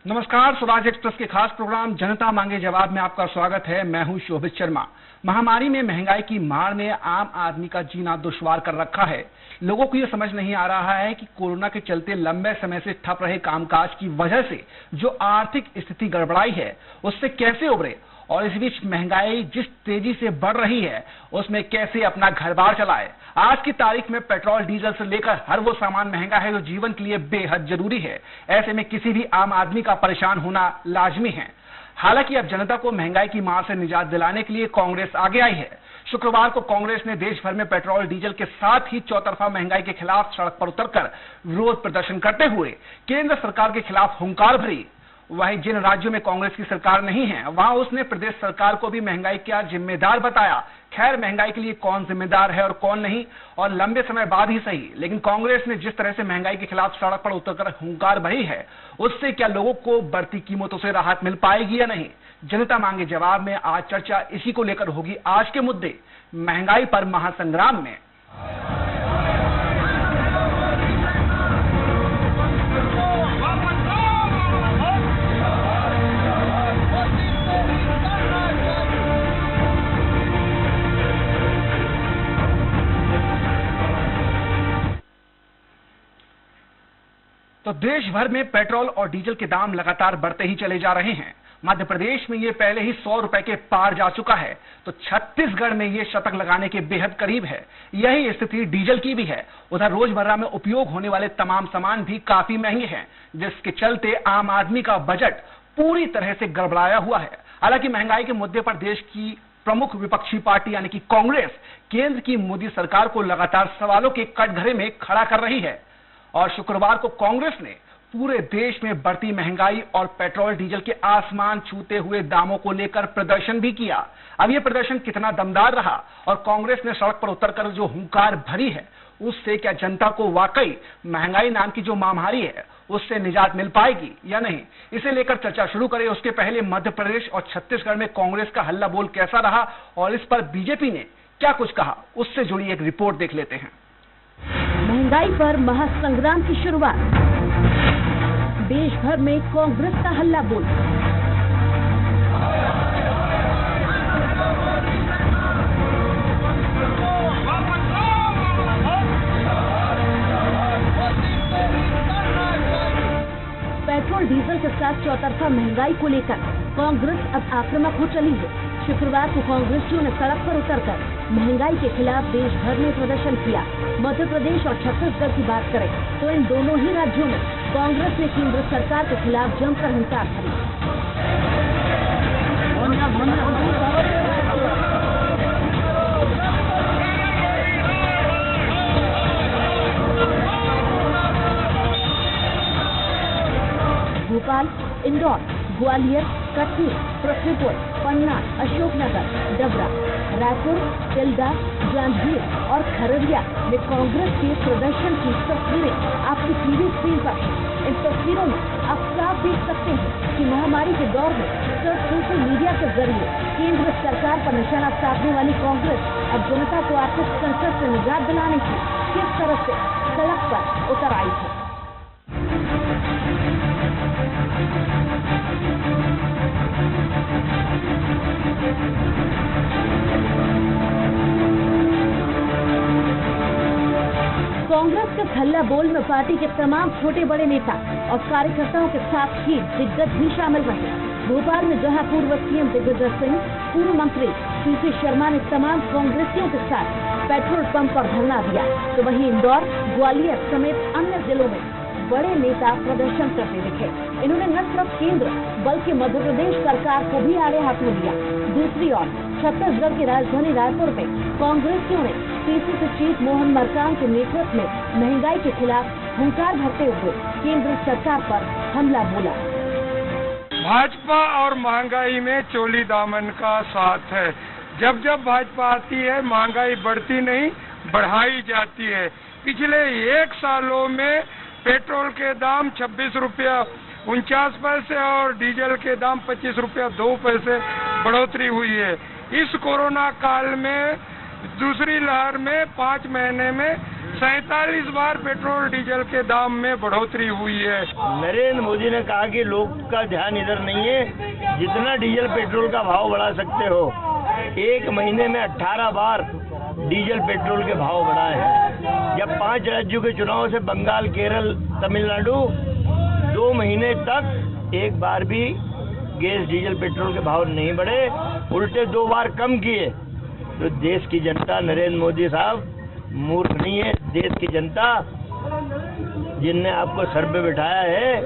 नमस्कार, स्वराज एक्सप्रेस के खास प्रोग्राम जनता मांगे जवाब में आपका स्वागत है। मैं हूं शोभित शर्मा। महामारी में महंगाई की मार ने आम आदमी का जीना दुश्वार कर रखा है। लोगों को यह समझ नहीं आ रहा है कि कोरोना के चलते लंबे समय से ठप रहे कामकाज की वजह से जो आर्थिक स्थिति गड़बड़ाई है उससे कैसे उबरे, और इस बीच महंगाई जिस तेजी से बढ़ रही है उसमें कैसे अपना घर बार चलाए। आज की तारीख में पेट्रोल डीजल से लेकर हर वो सामान महंगा है जो जीवन के लिए बेहद जरूरी है। ऐसे में किसी भी आम आदमी का परेशान होना लाजमी है। हालांकि अब जनता को महंगाई की मार से निजात दिलाने के लिए कांग्रेस आगे आई है। शुक्रवार को कांग्रेस ने देश भर में पेट्रोल डीजल के साथ ही चौतरफा महंगाई के खिलाफ सड़क पर उतरकर विरोध प्रदर्शन करते हुए केंद्र सरकार के खिलाफ हुंकार भरी। वहीं जिन राज्यों में कांग्रेस की सरकार नहीं है वहां उसने प्रदेश सरकार को भी महंगाई का जिम्मेदार बताया। खैर, महंगाई के लिए कौन जिम्मेदार है और कौन नहीं, और लंबे समय बाद ही सही, लेकिन कांग्रेस ने जिस तरह से महंगाई के खिलाफ सड़क पर उतरकर हुंकार भरी है उससे क्या लोगों को बढ़ती कीमतों से राहत मिल पाएगी या नहीं। जनता मांगे जवाब में आज चर्चा इसी को लेकर होगी। आज के मुद्दे महंगाई पर महासंग्राम में। तो देश भर में पेट्रोल और डीजल के दाम लगातार बढ़ते ही चले जा रहे हैं। मध्य प्रदेश में ये पहले ही 100 रुपए के पार जा चुका है, तो छत्तीसगढ़ में ये शतक लगाने के बेहद करीब है। यही स्थिति डीजल की भी है। उधर रोजमर्रा में उपयोग होने वाले तमाम सामान भी काफी महंगे हैं, जिसके चलते आम आदमी का बजट पूरी तरह से गड़बड़ाया हुआ है। हालांकि महंगाई के मुद्दे पर देश की प्रमुख विपक्षी पार्टी यानी कि कांग्रेस केंद्र की मोदी सरकार को लगातार सवालों के कटघरे में खड़ा कर रही है। और शुक्रवार को कांग्रेस ने पूरे देश में बढ़ती महंगाई और पेट्रोल डीजल के आसमान छूते हुए दामों को लेकर प्रदर्शन भी किया। अब यह प्रदर्शन कितना दमदार रहा और कांग्रेस ने सड़क पर उतरकर जो हुंकार भरी है उससे क्या जनता को वाकई महंगाई नाम की जो महामारी है उससे निजात मिल पाएगी या नहीं, इसे लेकर चर्चा शुरू करें। उसके पहले मध्य प्रदेश और छत्तीसगढ़ में कांग्रेस का हल्ला बोल कैसा रहा और इस पर बीजेपी ने क्या कुछ कहा, उससे जुड़ी एक रिपोर्ट देख लेते हैं। महंगाई पर महासंग्राम की शुरुआत। देश भर में कांग्रेस का हल्ला बोल। पेट्रोल डीजल के साथ चौतरफा महंगाई को लेकर कांग्रेस अब आक्रामक हो चली है। शुक्रवार को कांग्रेसियों ने सड़क पर उतरकर महंगाई के खिलाफ देश भर में प्रदर्शन किया। मध्य प्रदेश और छत्तीसगढ़ की बात करें तो इन दोनों ही राज्यों में कांग्रेस ने केंद्र सरकार के खिलाफ जमकर हुंकार भरी। भोपाल, इंदौर, ग्वालियर, कटनी, पृथ्वीपुर, पन्ना, अशोकनगर, डबरा, रायपुर, तिल्दा, जांजगीर और खगड़िया में कांग्रेस के प्रदर्शन की तस्वीरें आपकी टीवी स्क्रीन पर हैं। इन तस्वीरों में आप साफ देख सकते हैं कि महामारी के दौर में सोशल मीडिया के जरिए केंद्र सरकार पर निशाना साधने वाली कांग्रेस अब जनता को आर्थिक संकट से निजात दिलाने की किस तरह से सड़क पर उतर आई है। कांग्रेस के हल्ला बोल में पार्टी के तमाम छोटे बड़े नेता और कार्यकर्ताओं के साथ ही दिग्गज भी शामिल रहे। भोपाल में जहां पूर्व सीएम दिग्विजय सिंह, पूर्व मंत्री पीसी शर्मा ने तमाम कांग्रेसियों के साथ पेट्रोल पंप पर धरना दिया, तो वहीं इंदौर, ग्वालियर समेत अन्य जिलों में बड़े नेता प्रदर्शन करते दिखे। इन्होंने न सिर्फ केंद्र बल्कि मध्य प्रदेश सरकार को भी आड़े हाथों लिया। दूसरी ओर छत्तीसगढ़ की राजधानी रायपुर में कांग्रेसियों ने पीसीसी चीफ मोहन मरकाम के नेतृत्व में महंगाई के खिलाफ हुंकार भरते हुए केंद्र सरकार पर हमला बोला। भाजपा और महंगाई में चोली दामन का साथ है। जब जब भाजपा आती है महंगाई बढ़ती नहीं बढ़ाई जाती है। पिछले 1 सालों में पेट्रोल के दाम 26 रुपया 49 पैसे और डीजल के दाम 25 रुपया 2 पैसे बढ़ोतरी हुई है। इस कोरोना काल में दूसरी लहर में 5 महीने में 47 बार पेट्रोल डीजल के दाम में बढ़ोतरी हुई है। नरेंद्र मोदी ने कहा कि लोग का ध्यान इधर नहीं है, जितना डीजल पेट्रोल का भाव बढ़ा सकते हो। एक महीने में 18 बार डीजल पेट्रोल के भाव बढ़ाए हैं। जब 5 राज्यों के चुनाव से बंगाल, केरल, तमिलनाडु 2 महीने तक एक बार भी गैस डीजल पेट्रोल के भाव नहीं बढ़े, उल्टे 2 बार कम किए। तो देश की जनता, नरेंद्र मोदी साहब मूर्ख नहीं है। देश की जनता जिनने आपको सर पे बिठाया है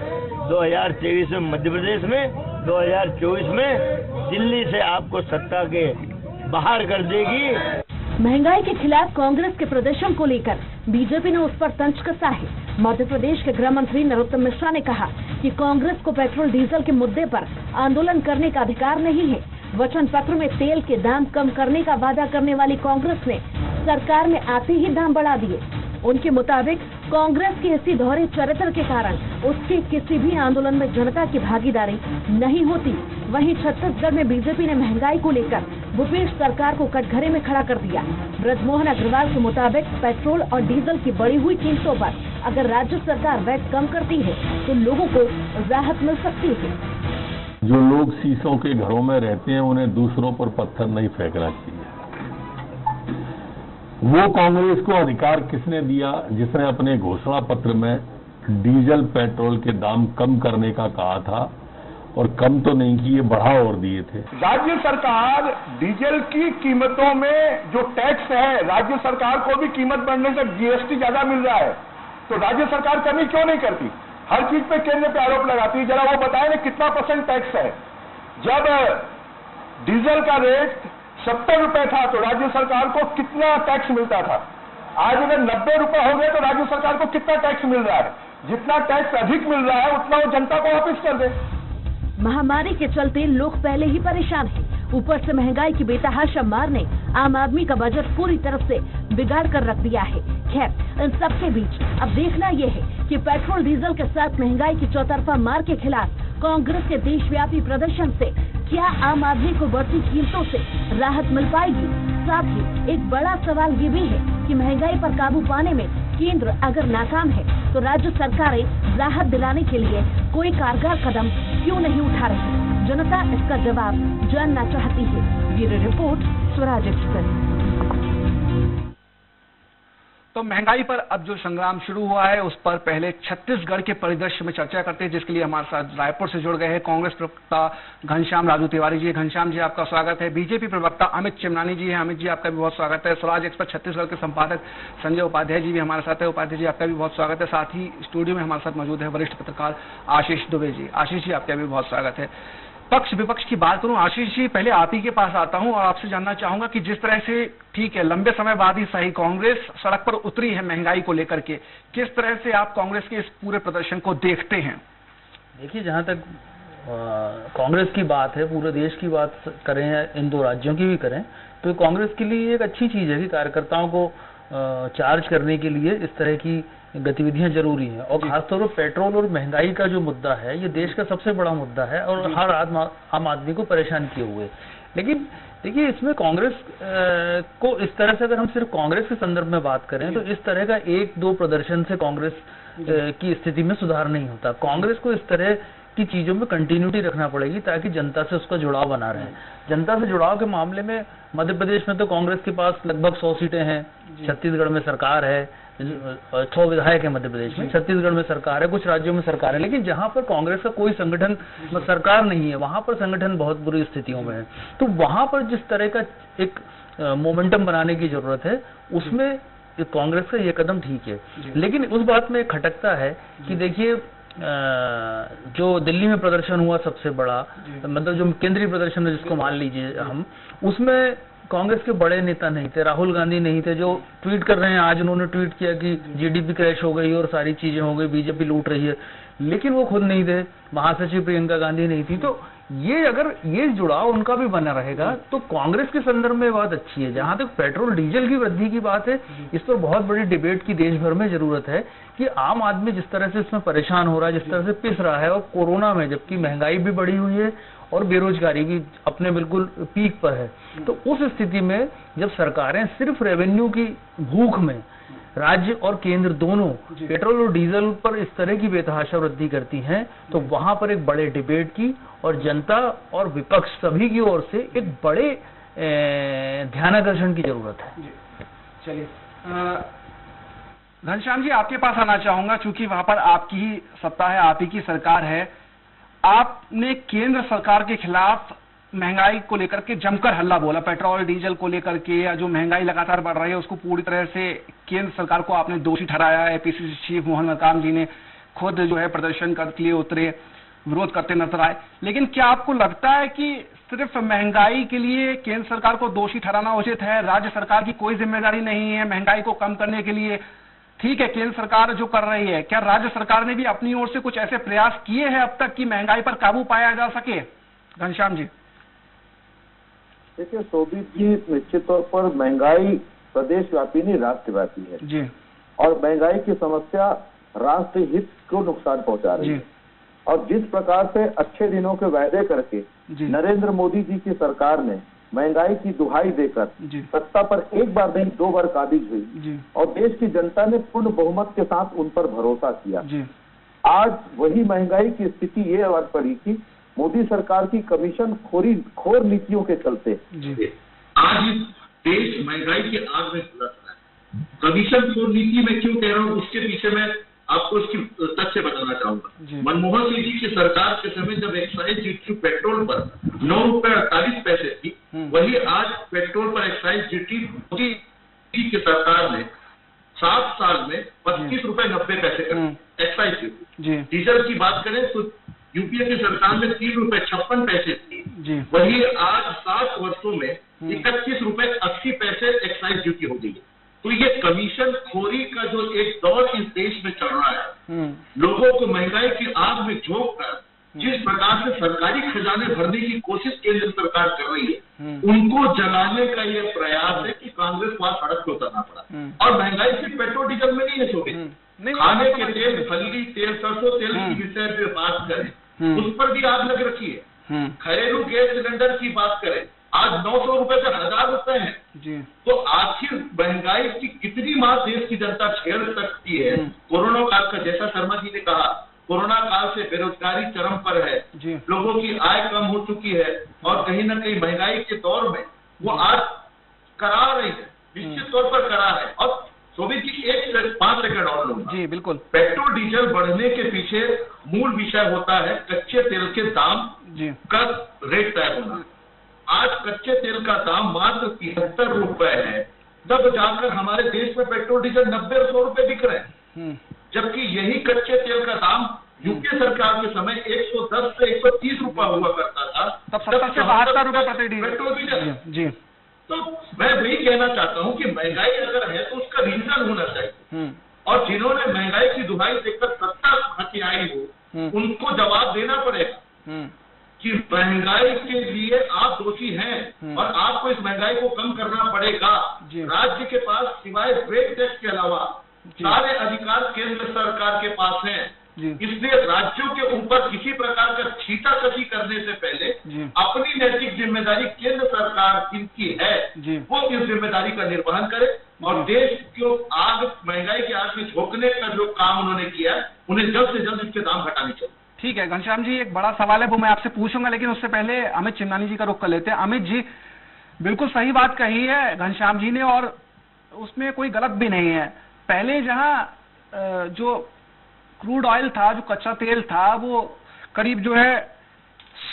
2023 में मध्य प्रदेश में, 2024 में दिल्ली से आपको सत्ता के बाहर कर देगी। महंगाई के खिलाफ कांग्रेस के प्रदर्शन को लेकर बीजेपी ने उस पर तंज कसा है। मध्य प्रदेश के गृह मंत्री नरोत्तम मिश्रा ने कहा कि कांग्रेस को पेट्रोल डीजल के मुद्दे पर आंदोलन करने का अधिकार नहीं है। वचन पत्र में तेल के दाम कम करने का वादा करने वाली कांग्रेस ने सरकार में आते ही दाम बढ़ा दिए। उनके मुताबिक कांग्रेस के इसी दोहरे चरित्र के कारण उसके किसी भी आंदोलन में जनता की भागीदारी नहीं होती। वहीं छत्तीसगढ़ में बीजेपी ने महंगाई को लेकर भूपेश सरकार को कटघरे में खड़ा कर दिया। ब्रजमोहन अग्रवाल के मुताबिक पेट्रोल और डीजल की बढ़ी हुई कीमतों पर अगर राज्य सरकार वैट कम करती है तो लोगों को राहत मिल सकती है। जो लोग शीशों के घरों में रहते हैं उन्हें दूसरों पर पत्थर नहीं फेंकना चाहिए। वो कांग्रेस को अधिकार किसने दिया जिसने अपने घोषणा पत्र में डीजल पेट्रोल के दाम कम करने का कहा था, और कम तो नहीं किए, बढ़ा और दिए थे। राज्य सरकार डीजल की कीमतों में जो टैक्स है, राज्य सरकार को भी कीमत बढ़ने से जीएसटी ज्यादा मिल रहा है, तो राज्य सरकार कमी क्यों नहीं करती? हर चीज पे केंद्र पे आरोप लगाती है। जरा वो बताएं ना कितना % टैक्स है। जब डीजल का रेट 70 रुपए था तो राज्य सरकार को कितना टैक्स मिलता था? आज अगर 90 रुपए हो गए तो राज्य सरकार को कितना टैक्स मिल रहा है? जितना टैक्स अधिक मिल रहा है उतना वो जनता को वापस कर दे। महामारी के चलते लोग पहले ही परेशान हैं। ऊपर से महंगाई की बेतहाशा मार ने आम आदमी का बजट पूरी तरफ से बिगाड़ कर रख दिया है। खैर, इन सब के बीच अब देखना यह है कि पेट्रोल डीजल के साथ महंगाई की चौतरफा मार के खिलाफ कांग्रेस के देशव्यापी प्रदर्शन से क्या आम आदमी को बढ़ती कीमतों से राहत मिल पाएगी। साथ ही एक बड़ा सवाल ये भी है कि महंगाई पर काबू पाने में केंद्र अगर नाकाम है तो राज्य सरकारें राहत दिलाने के लिए कोई कारगर कदम क्यों नहीं उठा रही। जनता इसका जवाब जानना चाहती है। Bureau report, Swaraj express. तो महंगाई पर अब जो संग्राम शुरू हुआ है उस पर पहले छत्तीसगढ़ के परिदृश्य में चर्चा करते हैं, जिसके लिए हमारे साथ रायपुर से जुड़ गए हैं कांग्रेस प्रवक्ता घनश्याम राजू तिवारी जी। घनश्याम जी, आपका स्वागत है। बीजेपी प्रवक्ता अमित चिमनानी जी हैं। अमित जी, आपका भी बहुत स्वागत है। स्वराज एक्सप्रेस छत्तीसगढ़ के संपादक संजय उपाध्याय जी भी हमारे साथ है। उपाध्याय जी, आपका भी बहुत स्वागत है। साथ ही स्टूडियो में हमारे साथ मौजूद है वरिष्ठ पत्रकार आशीष दुबे जी। आशीष जी, आपका भी बहुत स्वागत है। पक्ष विपक्ष की बात करूं, आशीष जी पहले आप ही के पास आता हूं और आपसे जानना चाहूंगा कि जिस तरह से, ठीक है लंबे समय बाद ही सही, कांग्रेस सड़क पर उतरी है महंगाई को लेकर के, किस तरह से आप कांग्रेस के इस पूरे प्रदर्शन को देखते हैं? देखिए, जहां तक कांग्रेस की बात है, पूरे देश की बात करें या इन 2 राज्यों की भी करें, तो कांग्रेस के लिए एक अच्छी चीज है कि कार्यकर्ताओं को चार्ज करने के लिए इस तरह की गतिविधियां जरूरी हैं। और खासतौर पर पेट्रोल और महंगाई का जो मुद्दा है, ये देश का सबसे बड़ा मुद्दा है और हर आम आदमी को परेशान किए हुए। लेकिन देखिए, इसमें कांग्रेस को इस तरह से, अगर हम सिर्फ कांग्रेस के संदर्भ में बात करें तो इस तरह का 1-2 प्रदर्शन से कांग्रेस की स्थिति में सुधार नहीं होता। कांग्रेस को इस तरह की चीजों में कंटिन्यूटी रखना पड़ेगी ताकि जनता से उसका जुड़ाव बना रहे। जनता से जुड़ाव के मामले में मध्य प्रदेश में तो कांग्रेस के पास लगभग 100 सीटें हैं। छत्तीसगढ़ में सरकार है, 100 विधायक है मध्य प्रदेश में। छत्तीसगढ़ में सरकार है, कुछ राज्यों में सरकार है। लेकिन जहां पर कांग्रेस का कोई संगठन, सरकार नहीं है, वहां पर संगठन बहुत बुरी स्थितियों में है। तो वहां पर जिस तरह का एक मोमेंटम बनाने की जरूरत है, उसमें कांग्रेस का ये कदम ठीक है। लेकिन उस बात में खटकता है कि देखिए, जो दिल्ली में प्रदर्शन हुआ सबसे बड़ा, मतलब जो केंद्रीय प्रदर्शन है जिसको मान लीजिए हम, उसमें कांग्रेस के बड़े नेता नहीं थे। राहुल गांधी नहीं थे, जो ट्वीट कर रहे हैं। आज उन्होंने ट्वीट किया कि जीडीपी क्रैश हो गई और सारी चीजें हो गई, बीजेपी लूट रही है, लेकिन वो खुद नहीं थे। महासचिव प्रियंका गांधी नहीं थी। तो ये, अगर ये जुड़ाव उनका भी बना रहेगा तो कांग्रेस के संदर्भ में बात अच्छी है। जहां तक पेट्रोल डीजल की वृद्धि की बात है, इस पर बहुत बड़ी डिबेट की देश भर में जरूरत है कि आम आदमी जिस तरह से इसमें परेशान हो रहा है, जिस तरह से पिस रहा है, और कोरोना में जबकि महंगाई भी बढ़ी हुई है और बेरोजगारी भी अपने बिल्कुल पीक पर है, तो उस स्थिति में जब सरकारें सिर्फ रेवेन्यू की भूख में राज्य और केंद्र दोनों पेट्रोल और डीजल पर इस तरह की बेतहाशा वृद्धि करती हैं, तो वहां पर एक बड़े डिबेट की और जनता और विपक्ष सभी की ओर से एक बड़े ध्यानाकर्षण की जरूरत है। चलिए घनश्याम जी, आपके पास आना चाहूंगा, क्योंकि वहां पर आपकी ही सत्ता है, आप ही की सरकार है। आपने केंद्र सरकार के खिलाफ महंगाई को लेकर के जमकर हल्ला बोला, पेट्रोल डीजल को लेकर के, या जो महंगाई लगातार बढ़ रही है उसको पूरी तरह से केंद्र सरकार को आपने दोषी ठहराया है। एपीसीसी चीफ मोहन मरकाम जी ने खुद जो है प्रदर्शन करने के लिए उतरे, विरोध करते नजर आए। लेकिन क्या आपको लगता है कि सिर्फ महंगाई के लिए केंद्र सरकार को दोषी ठहराना उचित है? राज्य सरकार की कोई जिम्मेदारी नहीं है महंगाई को कम करने के लिए? ठीक है, केंद्र सरकार जो कर रही है, क्या राज्य सरकार ने भी अपनी ओर से कुछ ऐसे प्रयास किए हैं अब तक कि महंगाई पर काबू पाया जा सके? घनश्याम जी। देखिए शोभित जी, निश्चित तौर पर महंगाई प्रदेशव्यापी नहीं राष्ट्रव्यापी है जी, और महंगाई की समस्या राष्ट्र हित को नुकसान पहुंचा रही है। और जिस प्रकार से अच्छे दिनों के वायदे करके नरेंद्र मोदी जी की सरकार ने महंगाई की दुहाई देकर सत्ता पर एक बार नहीं 2 बार काबिज हुई और देश की जनता ने पूर्ण बहुमत के साथ उन पर भरोसा किया, आज वही महंगाई की स्थिति ये और पड़ी कि मोदी सरकार की कमीशन खोर नीतियों के चलते आज देश महंगाई की आग में झुलस रहा है। कमीशन खोर नीति में क्यों कह रहा हूँ, उसके पीछे मैं आपको इसकी तथ्य बताना चाहूंगा। मनमोहन सिंह जी की सरकार के समय जब एक्साइज ड्यूटी पेट्रोल पर 9 रुपए 48 पैसे थी, वही आज पेट्रोल पर एक्साइज ड्यूटी मोदी जी की सरकार ने 7 साल में 25 रुपए 90 पैसे एक्साइज ड्यूटी। डीजल की बात करें तो यूपीए की सरकार में 3 रुपए 56 पैसे थी, वही आज 7 वर्षों में 31 रुपए 80 पैसे एक्साइज ड्यूटी हो गई है। तो ये कमीशन खोरी का जो एक दौर इस देश में चल रहा है, लोगों को महंगाई की आग में झोंक कर जिस प्रकार से सरकारी खजाने भरने की कोशिश केंद्र सरकार कर रही है, उनको जगाने का ये प्रयास है कि कांग्रेस को आज सड़क पर उतरना पड़ा। और महंगाई सिर्फ पेट्रोल डीजल में नहीं है शोभित, खाने के तेल, फली तेल, सरसों तेल की विषय पे बात करें उस पर भी आग लग रखी है। घरेलू गैस सिलेंडर की बात करें, आज 900 रुपए से 1000 रुपए है। तो आखिर महंगाई की कितनी मार देश की जनता झेल सकती है? कोरोना काल का, जैसा शर्मा जी ने कहा, कोरोना काल से बेरोजगारी चरम पर है, लोगों की आय कम हो चुकी है और कहीं ना कहीं महंगाई के दौर में वो आज करा रही है, निश्चित तौर पर करा है। और शोभित जी 5 सेकंड और लूंगा। जी बिल्कुल। पेट्रोल डीजल बढ़ने के पीछे मूल विषय होता है कच्चे तेल के दाम का रेट तय होना। आज कच्चे तेल का दाम मात्र 73 रुपए है, तब जाकर हमारे देश में पेट्रोल डीजल 90 और 100 रुपए बिक रहे हैं, जबकि यही कच्चे तेल का दाम यूपीए सरकार के समय 110 से 130 रुपए हुआ करता था, तब 70 से 72 रुपए प्रति पेट्रोल डीजल। जी, तो मैं वही कहना चाहता हूं कि महंगाई अगर है तो उसका रीजन होना चाहिए, और जिन्होंने महंगाई की दुहाई देकर सत्ता हथियाई हो उनको जवाब देना पड़ेगा कि महंगाई के लिए आप दोषी हैं और आपको इस महंगाई को कम करना पड़ेगा। राज्य के पास सिवाय वेट टैक्स के अलावा सारे अधिकार केंद्र सरकार के पास हैं, इसलिए राज्यों के ऊपर किसी प्रकार का छींटाकशी करने से पहले अपनी नैतिक जिम्मेदारी केंद्र सरकार जिनकी है वो इस जिम्मेदारी का निर्वहन करे और देश को आग, महंगाई की आग में झोंकने का जो काम उन्होंने किया उन्हें जल्द से जल्द इसके दाम घटाने चाहिए। ठीक है घनश्याम जी, एक बड़ा सवाल है वो मैं आपसे पूछूंगा, लेकिन उससे पहले अमित चिमनानी जी का रुख कर लेते हैं। अमित जी, बिल्कुल सही बात कही है घनश्याम जी ने और उसमें कोई गलत भी नहीं है। पहले जहां जो क्रूड ऑयल था, जो कच्चा तेल था, वो करीब जो है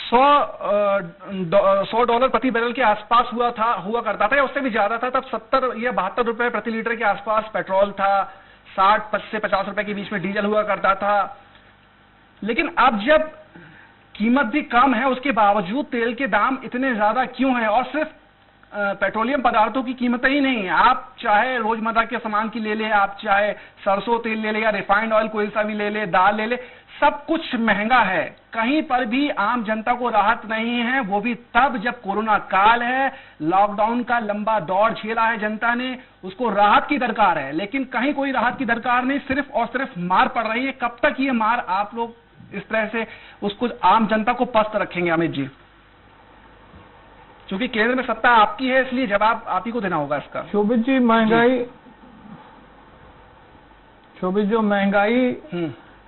$100 प्रति बैरल के आसपास हुआ करता था, या उससे भी ज्यादा था। तब 70 या 72 रुपए प्रति लीटर के आसपास पेट्रोल था, 60 से 50 रुपए के बीच में डीजल हुआ करता था। लेकिन अब जब कीमत भी कम है, उसके बावजूद तेल के दाम इतने ज्यादा क्यों हैं? और सिर्फ पेट्रोलियम पदार्थों की कीमतें ही नहीं, आप चाहे रोजमर्रा के सामान की ले ले, आप चाहे सरसों तेल ले ले या रिफाइंड ऑयल कोई सा भी ले ले, दाल ले ले, सब कुछ महंगा है। कहीं पर भी आम जनता को राहत नहीं है, वो भी तब जब कोरोना काल है, लॉकडाउन का लंबा दौर झेला है जनता ने, उसको राहत की दरकार है। लेकिन कहीं कोई राहत की दरकार नहीं, सिर्फ और सिर्फ मार पड़ रही है। कब तक ये मार आप लोग इस तरह से उसको आम जनता को पस्त रखेंगे अमित जी? क्योंकि केंद्र में सत्ता आपकी है, इसलिए जवाब आप ही को देना होगा इसका। शोभित जी, महंगाई शोभित, जो महंगाई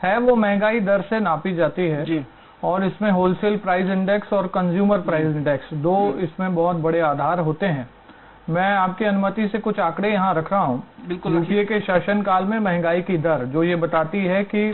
है वो महंगाई दर से नापी जाती है जी। और इसमें होलसेल प्राइस इंडेक्स और कंज्यूमर प्राइस इंडेक्स दो इसमें बहुत बड़े आधार होते हैं। मैं आपकी अनुमति से कुछ आंकड़े यहाँ रख रहा हूँ। यूपीए के शासनकाल में महंगाई की दर जो ये बताती है कि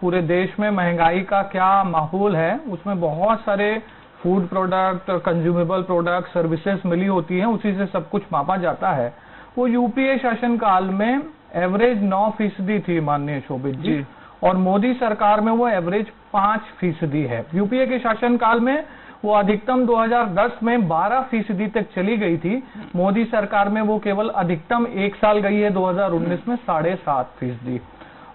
पूरे देश में महंगाई का क्या माहौल है, उसमें बहुत सारे food product, consumable product, services मिली होती हैं, उसी से सब कुछ मापा जाता है। वो यूपीए शासनकाल में एवरेज 9% थी माननीय शोभित जी, और मोदी सरकार में वो एवरेज 5% है। यूपीए के शासनकाल में वो अधिकतम 2010 में 12% तक चली गई थी। मोदी सरकार में वो केवल अधिकतम 1 साल गई है 2019 में 7.5%।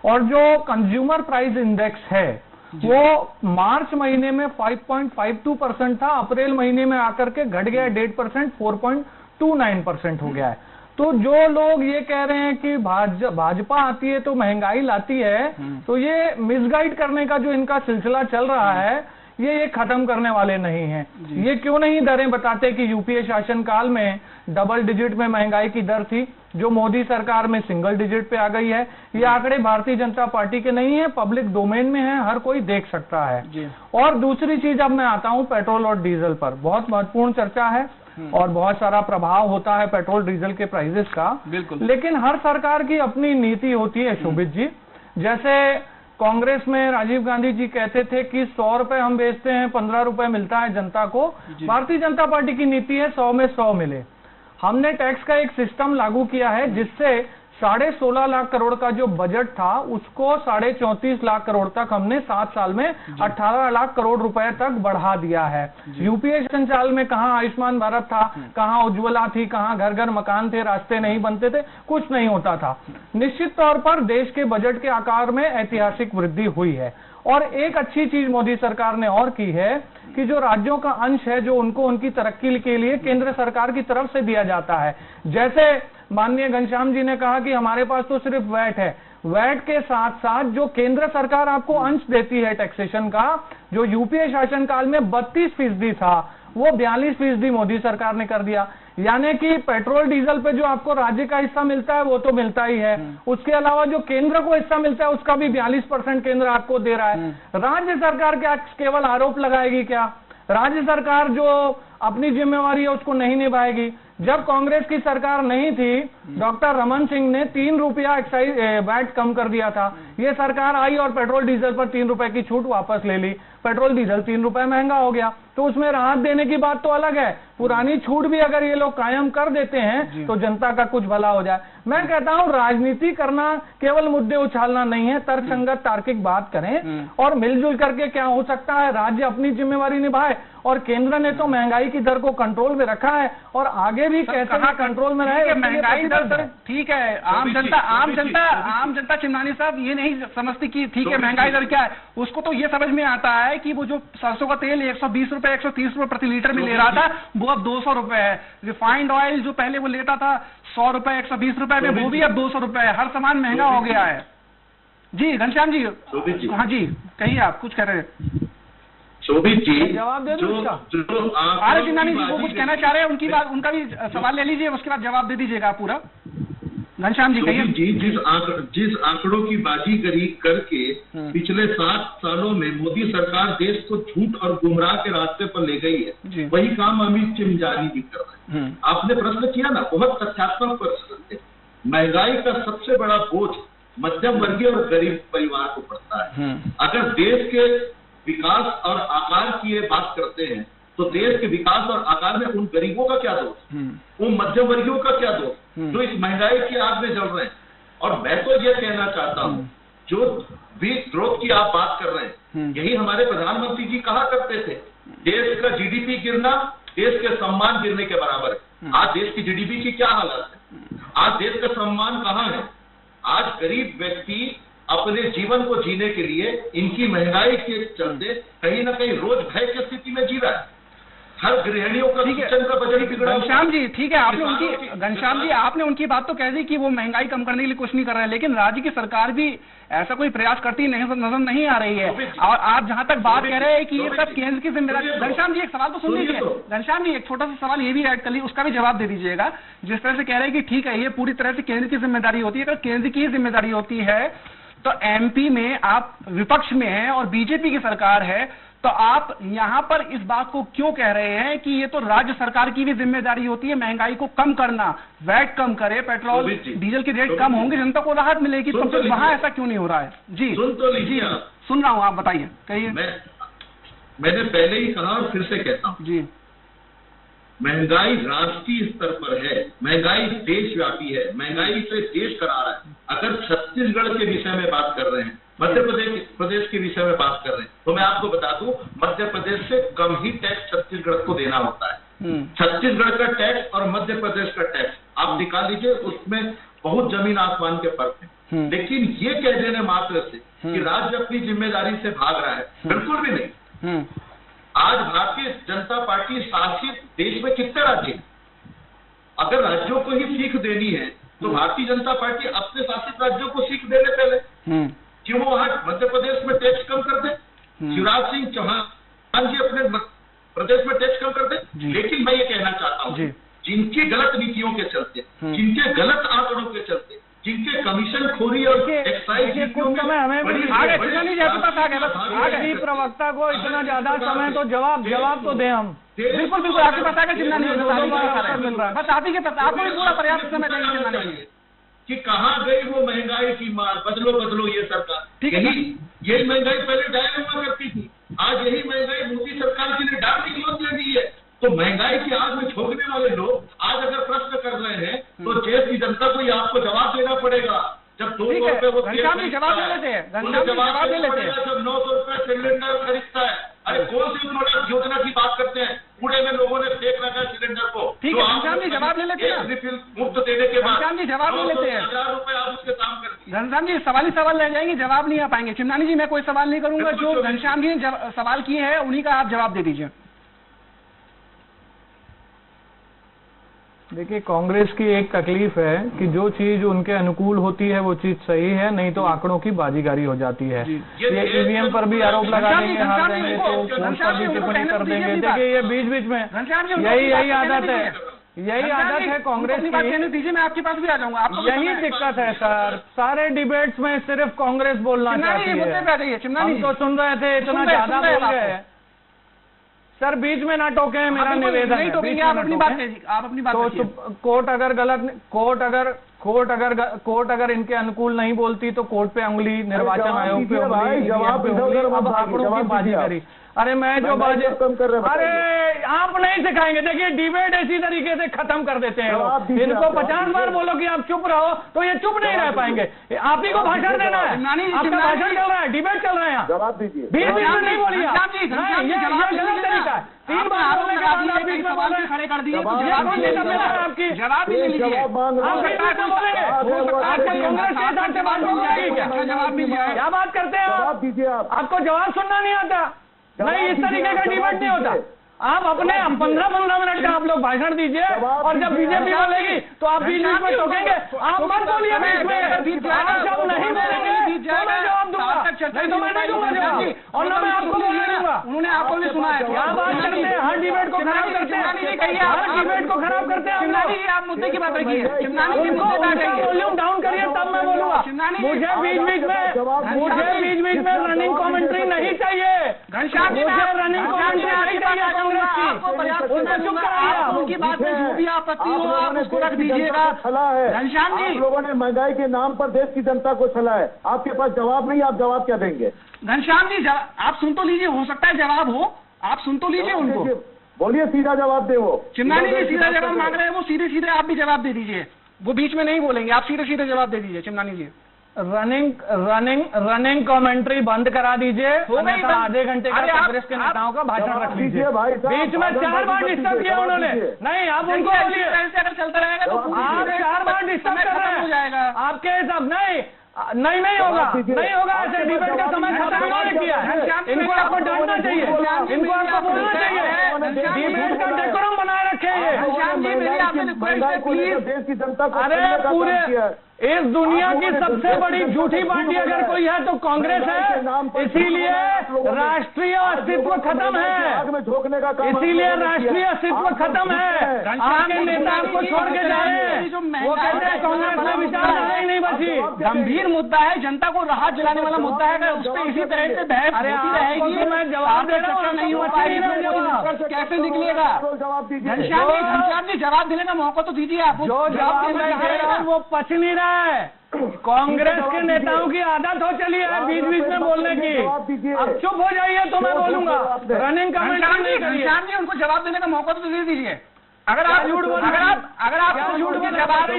और जो कंज्यूमर प्राइस इंडेक्स है वो मार्च महीने में 5.52% था, अप्रैल महीने में आकर के घट गया 1.5%, 4.29% हो गया है। तो जो लोग ये कह रहे हैं कि भाजपा आती है तो महंगाई लाती है, तो ये मिसगाइड करने का जो इनका सिलसिला चल रहा है ये खत्म करने वाले नहीं हैं। ये क्यों नहीं दरें बताते कि यूपीए शासनकाल में डबल डिजिट में महंगाई की दर थी, जो मोदी सरकार में सिंगल डिजिट पे आ गई है। ये आंकड़े भारतीय जनता पार्टी के नहीं है, पब्लिक डोमेन में है, हर कोई देख सकता है। और दूसरी चीज, अब मैं आता हूं पेट्रोल और डीजल पर। बहुत महत्वपूर्ण चर्चा है और बहुत सारा प्रभाव होता है पेट्रोल डीजल के प्राइसेस का। लेकिन हर सरकार की अपनी नीति होती है शोभित जी। जैसे कांग्रेस में राजीव गांधी जी कहते थे कि 100 रुपए हम बेचते हैं, 15 रुपए मिलता है जनता को। भारतीय जनता पार्टी की नीति है 100 में 100 मिले। हमने टैक्स का एक सिस्टम लागू किया है जिससे 16.5 लाख करोड़ का जो बजट था उसको 34.5 लाख करोड़ तक हमने 7 साल में 18 लाख करोड़ रुपए तक बढ़ा दिया है। यूपीए संचालन में कहां आयुष्मान भारत था, कहां उज्ज्वला थी, कहां घर घर मकान थे, रास्ते नहीं बनते थे, कुछ नहीं होता था। निश्चित तौर पर देश के बजट के आकार में ऐतिहासिक वृद्धि हुई है। और एक अच्छी चीज मोदी सरकार ने और की है कि जो राज्यों का अंश है जो उनको उनकी तरक्की के लिए केंद्र सरकार की तरफ से दिया जाता है। जैसे माननीय घनश्याम जी ने कहा कि हमारे पास तो सिर्फ वैट है, वैट के साथ साथ जो केंद्र सरकार आपको अंश देती है टैक्सेशन का, जो यूपीए शासनकाल में 32% था वो 42% मोदी सरकार ने कर दिया। यानी कि पेट्रोल डीजल पे जो आपको राज्य का हिस्सा मिलता है वो तो मिलता ही है, उसके अलावा जो केंद्र को हिस्सा मिलता है उसका भी 42% केंद्र आपको दे रहा है। राज्य सरकार क्या केवल आरोप लगाएगी क्या? राज्य सरकार जो अपनी जिम्मेवारी है उसको नहीं निभाएगी। जब कांग्रेस की सरकार नहीं थी, डॉक्टर रमन सिंह ने 3 रुपया एक्साइज वैट कम कर दिया था। ये सरकार आई और पेट्रोल डीजल पर 3 रुपए की छूट वापस ले ली, पेट्रोल डीजल 3 रुपए महंगा हो गया। तो उसमें राहत देने की बात तो अलग है, पुरानी छूट भी अगर ये लोग कायम कर देते हैं तो जनता का कुछ भला हो जाए। मैं कहता हूं राजनीति करना केवल मुद्दे उछालना नहीं है, तर्कसंगत तार्किक बात करें और मिलजुल करके क्या हो सकता है राज्य अपनी जिम्मेवारी निभाए। और केंद्र ने तो महंगाई की दर को कंट्रोल में रखा है और आगे भी कैसे कंट्रोल में रहे। महंगाई दर ठीक है, आम जनता चिमनानी साहब ये नहीं समझती कि ठीक है महंगाई दर क्या है, उसको तो ये समझ में आता है कि वो जो सरसों का तेल 120 रुपए 130 रुपए प्रति लीटर में ले रहा था वो अब 200 रुपए है। रिफाइंड ऑयल जो पहले वो लेता था 100 रुपए 120 रुपए में, वो भी अब 200 रुपए है। हर सामान महंगा हो गया है। जी घनश्याम जी, हाँ जी कहिए, आप कुछ कह रहे हैं। शोभित जी जवाब दे दो इसका। आर जिनानी जी को कुछ कहना चाह रहे हैं, उनकी बात, उनका भी सवाल ले लीजिए, उसके बाद जवाब दे दीजिएगा पूरा। घनश्याम जी कहिए। जी जिस आंकड़ों की बाजीगरी करके पिछले 7 सालों में मोदी सरकार देश को झूठ और गुमराह के रास्ते पर ले गई है, वही काम अमित चिमजानी भी कर रहे हैं। आपने प्रश्न किया ना, बहुत तथ्यात्मक प्रश्न थे। महंगाई का सबसे बड़ा बोझ मध्यम वर्गीय और गरीब परिवार को पड़ता है। अगर देश के विकास और आकार की ये बात करते हैं तो देश के विकास और आकार में उन गरीबों का क्या दोष, उन मध्यम वर्गीयों का क्या दोष जो इस महंगाई की आग में जल रहे हैं। और मैं तो ये कहना चाहता हूँ, जो विद्रोह की आप बात कर रहे हैं, यही हमारे प्रधानमंत्री जी कहा करते थे, देश का जीडीपी गिरना देश के सम्मान गिरने के बराबर है। आज देश की जीडीपी की क्या हालत है, आज देश का सम्मान कहाँ है। आज गरीब व्यक्ति अपने जीवन को जीने के लिए इनकी महंगाई के चलते कहीं ना कहीं रोज भय की स्थिति में जी रहा है। हर गृहिणियों का किचन का बजट बिगड़ा। घनश्याम जी ठीक है, आपने उनकी घनश्याम जी आपने उनकी बात तो कह दी कि वो महंगाई कम करने के लिए कुछ नहीं कर रहे हैं, लेकिन राज्य की सरकार भी ऐसा कोई प्रयास करती नहीं नजर नहीं आ रही है। और आप जहां तक बात कह रहे हैं कि ये सब केंद्र की जिम्मेदारी। घनश्याम जी एक सवाल तो सुन लीजिए, घनश्याम जी एक छोटा सा सवाल ये भी ऐड कर लीजिए, उसका भी जवाब दे दीजिएगा। जिस तरह से कह रहे हैं कि ठीक है ये पूरी तरह से केंद्र की जिम्मेदारी होती है, अगर केंद्र की जिम्मेदारी होती है तो एमपी में आप विपक्ष में हैं और बीजेपी की सरकार है, तो आप यहां पर इस बात को क्यों कह रहे हैं कि ये तो राज्य सरकार की भी जिम्मेदारी होती है महंगाई को कम करना, वैट कम करे, पेट्रोल डीजल के रेट कम होंगे, जनता को राहत मिलेगी, तो फिर वहां ऐसा क्यों नहीं हो रहा है? जी सुन तो लीजिए, सुन रहा हूं, आप बताइए, कहिए। मैंने पहले ही कहा और फिर से कहता हूं जी, महंगाई राष्ट्रीय स्तर पर है, महंगाई देशव्यापी है, महंगाई से देश करा रहा है। अगर छत्तीसगढ़ के विषय में बात कर रहे हैं, मध्य प्रदेश के विषय में बात कर रहे हैं, तो मैं आपको बता दूं मध्य प्रदेश से कम ही टैक्स छत्तीसगढ़ को देना होता है। छत्तीसगढ़ का टैक्स और मध्य प्रदेश का टैक्स आप निकाल लीजिए, उसमें बहुत जमीन आसमान के फर्क है। लेकिन ये कह देने मात्र से कि राज्य अपनी जिम्मेदारी से भाग रहा है, बिल्कुल भी नहीं। आज भारतीय जनता पार्टी शासित देश में कितने राज्य हैं? अगर राज्यों को ही सीख देनी है तो भारतीय जनता पार्टी अपने शासित राज्यों को सीख दे ले पहले, क्यों वो वहां मध्य प्रदेश में टैक्स कम कर दे, शिवराज सिंह चौहान जी अपने प्रदेश में टैक्स कम कर दे। लेकिन मैं ये कहना चाहता हूँ जिनकी गलत नीतियों के चलते, जिनके गलत आंकड़ों के चलते, जिनके कमिशन खोरी और एक्साइज कुछ समय हमें प्रवक्ता को इतना ज्यादा समय तो जवाब तो दें हम। बिल्कुल बिल्कुल आपके पास आएगा, चिंता नहीं है, बस आप ही के पास आपको भी पूरा पर्याप्त समय देंगे, चिंता नहीं है कि कहाँ गई वो महंगाई की मार। बदलो ये सरकार, यही महंगाई पहले डायल हुआ करती थी, आज यही महंगाई मोदी सरकार की ने डाल की क्लोज दे दी है। तो महंगाई की आग में झोंकने वाले लोग आज अगर प्रश्न कर रहे हैं तो देश की जनता को आपको जवाब देना पड़ेगा। जब 200 रुपए वो जवाब दे लेते हैं, जवाब दे लेते हैं, जब 900 रुपए सिलेंडर खरीदता है, अरे कौन सी योजना की बात करते हैं? पुणे में लोगों ने फेंक रखा है सिलेंडर को। ठीक है घनश्याम जी जवाब ले लेते हैं, रिफिल मुफ्त देने के बाद घनश्याम जी जवाब ले लेते हैं, 1000 रुपए आप उसके काम करते हैं। घनश्याम जी सवाल ही सवाल रह जाएंगे, जवाब नहीं आ पाएंगे। चिमनानी जी मैं कोई सवाल नहीं करूंगा, जो घनश्याम जी ने सवाल किए हैं उन्हीं का आप जवाब दे दीजिए। देखिए कांग्रेस की एक तकलीफ है कि जो चीज उनके अनुकूल होती है वो चीज सही है, नहीं तो आंकड़ों की बाजीगारी हो जाती है। ये ईवीएम पर भी आरोप लगा देंगे, हार देंगे तो फोन पर भी टिप्पणी कर देंगे। देखिए ये बीच बीच में यही आदत है, यही आदत है कांग्रेस की। दीजिए मैं आपके पास भी आ जाऊंगा। यही दिक्कत है सर, सारे डिबेट्स में सिर्फ कांग्रेस बोलना चाहती है। हम तो सुन रहे थे, इतना ज्यादा बोल गए सर, बीच में ना टोके, मेरा निवेदन है। आप अपनी बात तो कोर्ट अगर इनके अनुकूल नहीं बोलती तो कोर्ट पे उंगली, निर्वाचन आयोग पे उंगली, अब आंकड़ों की बाजीगरी। अरे मैं जो बाजे अरे आप नहीं सिखाएंगे। देखिए डिबेट इसी तरीके से खत्म कर देते हैं लोग। इनको 50 बार बोलो कि आप चुप रहो तो ये चुप नहीं रह पाएंगे। आप ही को भाषण देना है, आपका भाषण चल रहा है, डिबेट चल रहा है यहाँ। जवाब दीजिए। बीच में नहीं बोलिए, गलत तरीका है। 3 बार बोलने के बाद आप बीच में बोल रहे हैं, खड़े कर दिए तो आपकी जवाब भी नहीं बोलेंगे। क्या बात करते हैं जवाब दीजिए आप। आपको जवाब सुनना नहीं आता? नहीं, इस तरीके का डिबेट नहीं होता। आप अपने 15-15 मिनट का आप लोग भाषण दीजिए और जब बीजेपी बोलेगी तो आप बीच बीच में टोकेंगे। आप मत बोलिए बीच में, आप जब नहीं बोलेंगे तो मैं जवाब दूंगा, नहीं तो मैं नहीं दूंगा जवाब, और न मैं आपको बोलने दूंगा। उन्होंने आपको भी सुना है। क्या बात करते हैं, हर डिबेट को खराब करते हैं, हर डिबेट को खराब करते हैं। आप मुद्दे की बात रखिए, वॉल्यूम डाउन करिए तब मैं बोलूंगा। मुझे बीच बीच में रनिंग कॉमेंट्री नहीं चाहिए, मुझे रनिंग कॉमेंट्री नहीं चाहिए। उनकी बात में जो भी आपत्ति हो आप उसको रख दीजिएगा। घनश्याम जी, आप लोगों ने महंगाई के नाम पर देश की जनता को छला है, आपके पास जवाब नहीं, आप जवाब क्या देंगे? घनश्याम जी आप सुन तो लीजिए, हो सकता है जवाब हो, आप सुन तो लीजिए उनको। बोलिए, सीधा जवाब दे। वो चिमनानी जी सीधा जवाब मांग रहे हैं, वो सीधे सीधे आप भी जवाब दे दीजिए, वो बीच में नहीं बोलेंगे, आप सीधे सीधे जवाब दे दीजिए। चिमनानी जी रनिंग कमेंट्री बंद करा दीजिए, आधे घंटे का कांग्रेस के नेताओं का भाषण रख लीजिए। बीच में 4 बार डिस्टर्ब किया उन्होंने। नहीं, आप उनको बोलिए, अगर चलता रहेगा तो आप 4 बार डिस्टर्ब कर रहे हैं, जाएगा आपके हिसाब। नहीं होगा ऐसे डिबेट का समय खत्म उन्होंने किया है। इनको आपको डांटना चाहिए, इनको आपको बोलना चाहिए। डिबेट का डेकोरम बनाए रखे ये। देश की जनता को अरे पूरे इस दुनिया की सबसे बड़ी झूठी पार्टी अगर कोई है तो कांग्रेस है, इसीलिए राष्ट्रीय अस्तित्व खत्म है, इसीलिए राष्ट्रीय अस्तित्व खत्म है। आपके नेता आपको छोड़ के जा रहे हैं, वो कहते हैं कांग्रेस में विचारधारा ही नहीं बची। गंभीर मुद्दा है, जनता को राहत दिलाने वाला मुद्दा है, उस पर इसी तरह से बहस होती रहेगी। मैं जवाब दे रहा हूँ, नहीं हो पाएगी, कैसे निकलेगा? घनश्याम जी जवाब देने का मौका तो दीजिए आप। जो जवाब देना वो पच नहीं रहा है। कांग्रेस के नेताओं की आदत हो चली है बीच बीच में बोलने की। अब चुप हो जाइए तो मैं बोलूंगा। रनिंग कमेंट घनश्याम जी उनको जवाब देने का मौका तो दे दीजिए। अगर आप झूठ बोल, अगर आप झूठ के जवाब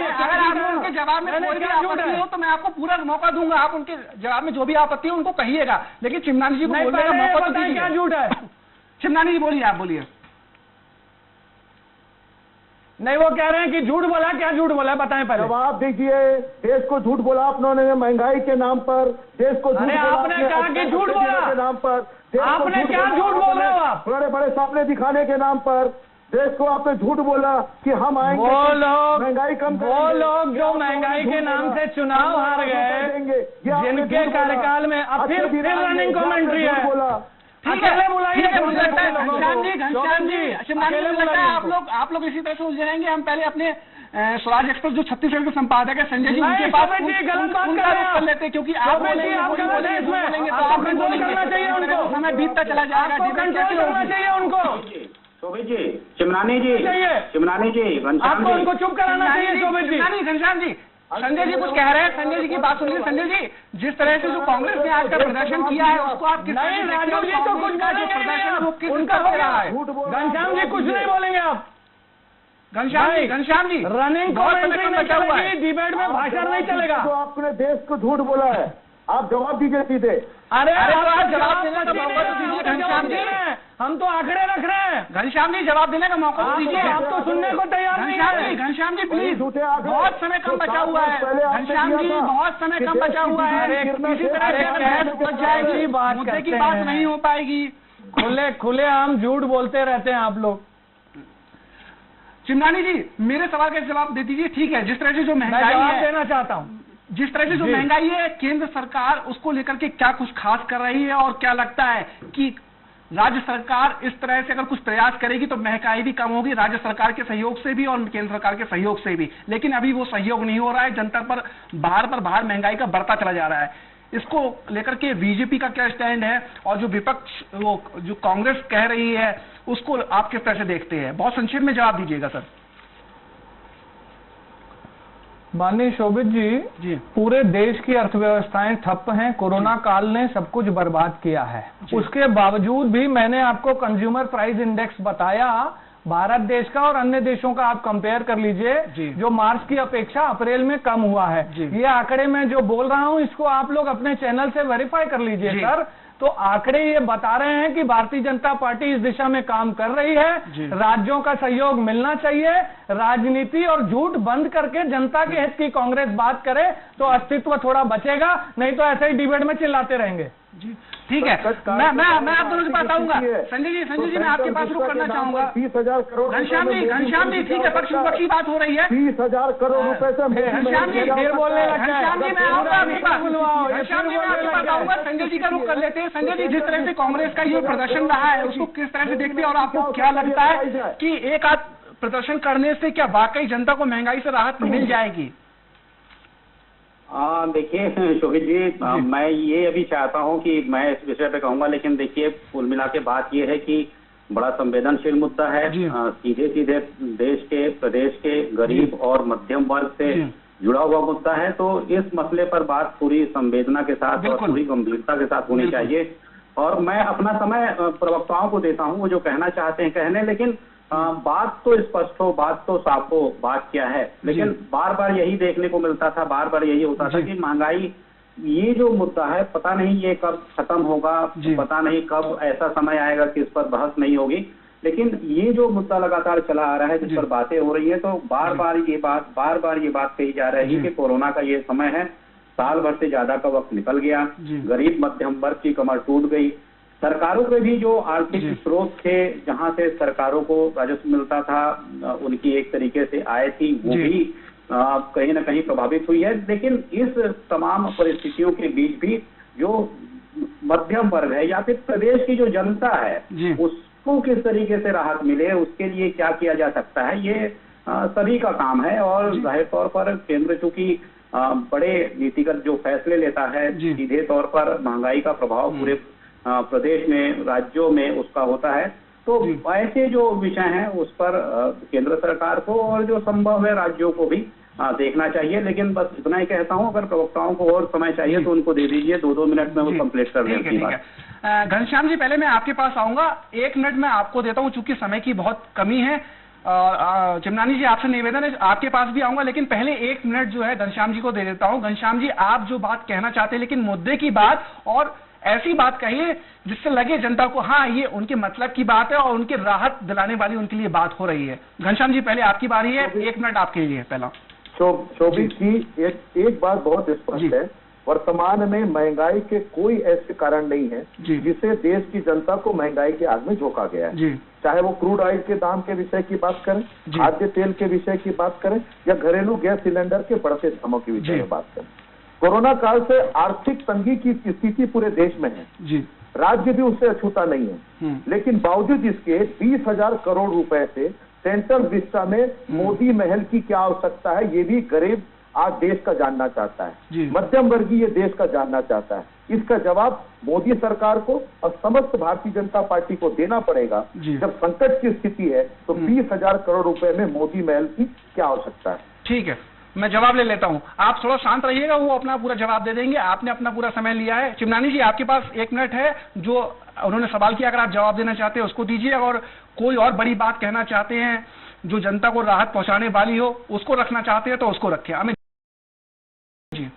उनके जवाब में कोई भी आपत्ति हो तो मैं आपको पूरा मौका दूंगा। आप उनके जवाब में जो भी आपत्ति हो उनको कहिएगा, लेकिन चिमनानी जी को बोलने का मौका तो दीजिए। क्या झूठ है? चिमनानी जी बोलिए, आप बोलिए। नहीं, वो कह रहे हैं कि झूठ बोला। क्या झूठ बोला है बताएं पहले। जवाब दीजिए। देश को झूठ बोला आपने महंगाई के नाम पर, देश को झूठ बोला आपने कहा कि झूठ बोला के नाम पर, आपने क्या झूठ बोल रहे हो आप? बड़े बड़े सपने दिखाने के नाम पर देश को आपने झूठ बोला कि हम आएंगे, वो लोग महंगाई कम करेंगे। वो लोग जो महंगाई के नाम से चुनाव हार गए, जिनके कार्यकाल में अब फिर रनिंग कमेंट्री है। ठीक है, बुलाइए। घनश्याम जी आप लोग इसी तरह से उलझे रहेंगे। हम पहले अपने स्वराज एक्सप्रेस जो छत्तीसगढ़ के संपादक है संजय जी, उनके पास गलत बात कर लेते हैं, क्योंकि आप बोलेंगे तो आप कंट्रोल करना चाहिए उनको। समय बीतता चला जाएगा, कंट्रोल करना चाहिए उनको। शोभित जी, चिमनानी जी, आपको उनको चुप कराना चाहिए। शोभित जी, घनश्याम जी, संजय जी कुछ कह रहे हैं, संजय जी की बात सुनिए। संजय जी, जिस तरह से जो कांग्रेस ने आज का प्रदर्शन किया है उसको आप किस तरह से देखते हो? राजू जी तो कुछ प्रदर्शन वो किस उनका तरह रहा है? घनश्याम जी कुछ नहीं बोलेंगे आप। घनश्याम जी रनिंग कमेंट्री में चलेगी, डिबेट में भाषण नहीं चलेगा। तो आपने देश को झूठ बोला है, आप जवाब दीजिए सीधे। अरे आप जवाब देने का मौका तो दीजिए घनश्याम जी। हम तो आंकड़े रख रहे हैं। घनश्याम जी जवाब देने का मौका तो दीजिए। आप तो सुनने को तैयार नहीं है। घनश्याम जी प्लीज, बहुत समय कम बचा हुआ है। घनश्याम जी बहुत समय कम बचा हुआ है, इसी तरह से बहस बच जाएगी, मुद्दे की बात नहीं हो पाएगी। खुले आम झूठ बोलते रहते हैं आप लोग। चिमनानी जी मेरे सवाल का जवाब दे दीजिए। ठीक है, जिस तरह से जो महंगाई है, देना चाहता हूँ, जिस तरह से जो महंगाई है, केंद्र सरकार उसको लेकर के क्या कुछ खास कर रही है, और क्या लगता है कि राज्य सरकार इस तरह से अगर कुछ प्रयास करेगी तो महंगाई भी कम होगी, राज्य सरकार के सहयोग से भी और केंद्र सरकार के सहयोग से भी। लेकिन अभी वो सहयोग नहीं हो रहा है, जनता पर बाहर महंगाई का बढ़ता चला जा रहा है। इसको लेकर के बीजेपी का क्या स्टैंड है, और जो विपक्ष वो जो कांग्रेस कह रही है उसको आप किस तरह से देखते हैं? बहुत संक्षेप में जवाब दीजिएगा सर। माननीय शोभित जी, पूरे देश की अर्थव्यवस्थाएं ठप हैं। कोरोना काल ने सब कुछ बर्बाद किया है। उसके बावजूद भी मैंने आपको कंज्यूमर प्राइस इंडेक्स बताया, भारत देश का और अन्य देशों का आप कंपेयर कर लीजिए, जो मार्च की अपेक्षा अप्रैल में कम हुआ है। ये आंकड़े मैं जो बोल रहा हूं इसको आप लोग अपने चैनल से वेरीफाई कर लीजिए सर। तो आंकड़े ये बता रहे हैं कि भारतीय जनता पार्टी इस दिशा में काम कर रही है। राज्यों का सहयोग मिलना चाहिए। राजनीति और झूठ बंद करके जनता के हित की कांग्रेस बात करे तो अस्तित्व थोड़ा बचेगा, नहीं तो ऐसे ही डिबेट में चिल्लाते रहेंगे। ठीक है, मैं आप दोनों से बात आऊंगा। संजय जी मैं आपके पास रुक करना चाहूंगा। 30,000 करोड़। घनश्याम जी ठीक है, पक्ष विपक्ष की बात हो रही है। 30,000 करोड़ रुपए से घनश्याम जी फिर बोलने लगे। घनश्याम जी मैं आऊंगा आपके पास। घनश्याम जी मैं आपके पास आऊंगा। संजय जी का रुख कर लेते हैं। संजय जी, जिस तरह से कांग्रेस का ये प्रदर्शन रहा है उसको किस तरह से देखते हैं, और आपको क्या लगता है कि एक आध प्रदर्शन करने से क्या वाकई जनता को महंगाई से राहत मिल जाएगी? देखिए शोभित जी, मैं ये अभी चाहता हूं कि मैं इस विषय पे कहूंगा, लेकिन देखिए कुल मिला के बात ये है कि बड़ा संवेदनशील मुद्दा है। सीधे सीधे देश के, प्रदेश के गरीब और मध्यम वर्ग से जुड़ा हुआ मुद्दा है। तो इस मसले पर बात पूरी संवेदना के साथ और पूरी गंभीरता के साथ होनी चाहिए। और मैं अपना समय प्रवक्ताओं को देता हूँ, वो जो कहना चाहते हैं कहने, लेकिन बात तो स्पष्ट हो, बात तो साफ हो, बात क्या है। लेकिन बार बार यही देखने को मिलता था, बार बार यही होता था कि महंगाई ये जो मुद्दा है पता नहीं ये कब खत्म होगा, पता नहीं कब ऐसा समय आएगा कि इस पर बहस नहीं होगी। लेकिन ये जो मुद्दा लगातार चला आ रहा है, जिस पर बातें हो रही है, तो बार बार ये बात कही जा रही है कि कोरोना का ये समय है, साल भर से ज्यादा का वक्त निकल गया, गरीब मध्यम वर्ग की कमर टूट गई, सरकारों के भी जो आर्थिक स्रोत थे, जहां से सरकारों को राजस्व मिलता था, उनकी एक तरीके से आय थी, वो भी कहीं ना कहीं प्रभावित हुई है। लेकिन इस तमाम परिस्थितियों के बीच भी जो मध्यम वर्ग है या फिर प्रदेश की जो जनता है, उसको किस तरीके से राहत मिले, उसके लिए क्या किया जा सकता है, ये सभी का काम है। और जाहिर तौर पर केंद्र चूंकि बड़े नीतिगत जो फैसले लेता है, सीधे तौर पर महंगाई का प्रभाव पूरे प्रदेश में, राज्यों में उसका होता है, तो ऐसे जो विषय हैं उस पर केंद्र सरकार को और जो संभव है राज्यों को भी देखना चाहिए। लेकिन बस इतना ही कहता हूं, अगर प्रवक्ताओं को और समय चाहिए तो उनको दे दीजिए, 2-2 मिनट में वो कंप्लीट कर लें अपनी बात। घनश्याम जी, पहले मैं आपके पास आऊंगा, 1 मिनट में आपको देता हूं चूंकि समय की बहुत कमी है। चिमनानी जी, आपसे निवेदन है, आपके पास भी आऊंगा, लेकिन पहले 1 मिनट जो है घनश्याम जी को दे देता हूं। घनश्याम जी, आप जो बात कहना चाहते हैं, लेकिन मुद्दे की बात और ऐसी बात कहिए जिससे लगे जनता को हाँ ये उनके मतलब की बात है और उनकी राहत दिलाने वाली उनके लिए बात हो रही है। घनश्याम जी, पहले आपकी बारी है, 1 मिनट आपके लिए पहला। शोभित जी, एक बात बहुत स्पष्ट है, वर्तमान में महंगाई के कोई ऐसे कारण नहीं है जिसे देश की जनता को महंगाई की आग में झोंका गया है। चाहे वो क्रूड ऑयल के दाम के विषय की बात करें, खाद्य तेल के विषय की बात करें, या घरेलू गैस सिलेंडर के बढ़ते दामों के विषय में बात करें। कोरोना काल से आर्थिक तंगी की स्थिति पूरे देश में है, राज्य भी उससे अछूता नहीं है, लेकिन बावजूद इसके 20,000 करोड़ रुपए से सेंट्रल विस्टा में मोदी महल की क्या आवश्यकता है, ये भी गरीब आज देश का जानना चाहता है, मध्यम वर्गीय देश का जानना चाहता है। इसका जवाब मोदी सरकार को और समस्त भारतीय जनता पार्टी को देना पड़ेगा। जब संकट की स्थिति है तो 20,000 करोड़ रुपए में मोदी महल की क्या आवश्यकता है। ठीक है, मैं जवाब ले लेता हूं, आप थोड़ा शांत रहिएगा, वो अपना पूरा जवाब दे देंगे। आपने अपना पूरा समय लिया है। चिमनानी जी, आपके पास 1 मिनट है, जो उन्होंने सवाल किया अगर आप जवाब देना चाहते हैं उसको दीजिए, और कोई और बड़ी बात कहना चाहते हैं जो जनता को राहत पहुंचाने वाली हो उसको रखना चाहते हैं तो उसको रखें। अमित जी,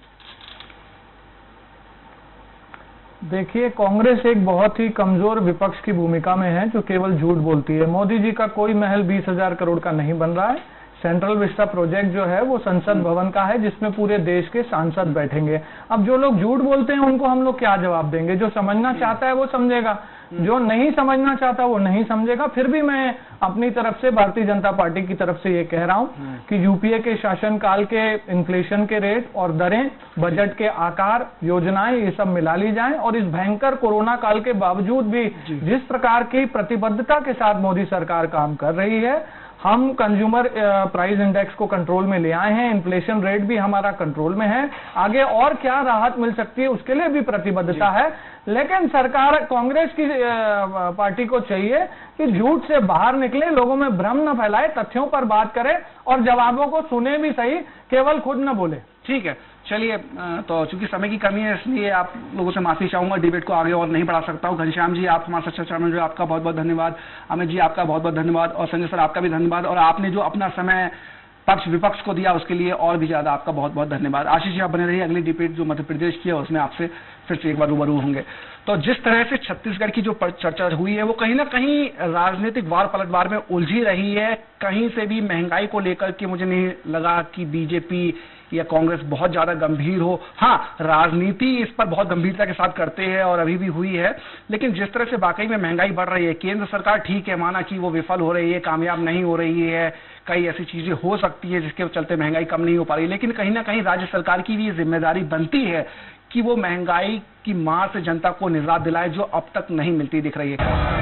देखिए, कांग्रेस एक बहुत ही कमजोर विपक्ष की भूमिका में है जो केवल झूठ बोलती है। मोदी जी का कोई महल 20,000 करोड़ का नहीं बन रहा है। सेंट्रल विस्टा प्रोजेक्ट जो है वो संसद भवन का है जिसमें पूरे देश के सांसद बैठेंगे। अब जो लोग झूठ बोलते हैं उनको हम लोग क्या जवाब देंगे? जो समझना चाहता है वो समझेगा, जो नहीं समझना चाहता वो नहीं समझेगा। फिर भी मैं अपनी तरफ से, भारतीय जनता पार्टी की तरफ से ये कह रहा हूं कि यूपीए के शासनकाल के इन्फ्लेशन के रेट और दरें, बजट के आकार, योजनाएं, ये सब मिला ली जाएं, और इस भयंकर कोरोना काल के बावजूद भी जिस प्रकार की प्रतिबद्धता के साथ मोदी सरकार काम कर रही है, हम कंज्यूमर प्राइस इंडेक्स को कंट्रोल में ले आए हैं, इन्फ्लेशन रेट भी हमारा कंट्रोल में है, आगे और क्या राहत मिल सकती है उसके लिए भी प्रतिबद्धता है। लेकिन सरकार, कांग्रेस की पार्टी को चाहिए कि झूठ से बाहर निकले, लोगों में भ्रम न फैलाए, तथ्यों पर बात करे और जवाबों को सुने भी सही, केवल खुद न बोले। ठीक है, चलिए, तो चूंकि समय की कमी है इसलिए आप लोगों से माफी चाहूंगा, डिबेट को आगे और नहीं बढ़ा सकता हूं। घनश्याम जी, आप हमारे चर्चा में जो, आपका बहुत बहुत धन्यवाद। अमित जी, आपका बहुत बहुत धन्यवाद, और संजय सर आपका भी धन्यवाद, और आपने जो अपना समय पक्ष विपक्ष को दिया उसके लिए और भी ज्यादा आपका बहुत बहुत धन्यवाद। आशीष जी, आप बने रहिए, अगली डिबेट जो मध्य प्रदेश की है उसमें आपसे फिर से एक बार रूबरू होंगे। तो जिस तरह से छत्तीसगढ़ की जो चर्चा हुई है वो कहीं ना कहीं राजनीतिक वार पलटवार में उलझी रही है। कहीं से भी महंगाई को लेकर के मुझे नहीं लगा कि बीजेपी या कांग्रेस बहुत ज्यादा गंभीर हो। हाँ, राजनीति इस पर बहुत गंभीरता के साथ करते हैं और अभी भी हुई है, लेकिन जिस तरह से वाकई में महंगाई बढ़ रही है, केंद्र सरकार ठीक है, माना कि वो विफल हो रही है, कामयाब नहीं हो रही है, कई ऐसी चीजें हो सकती है जिसके चलते महंगाई कम नहीं हो पा रही, लेकिन कहीं ना कहीं राज्य सरकार की भी जिम्मेदारी बनती है कि वो महंगाई की मार से जनता को निजात दिलाए जो अब तक नहीं मिलती दिख रही है।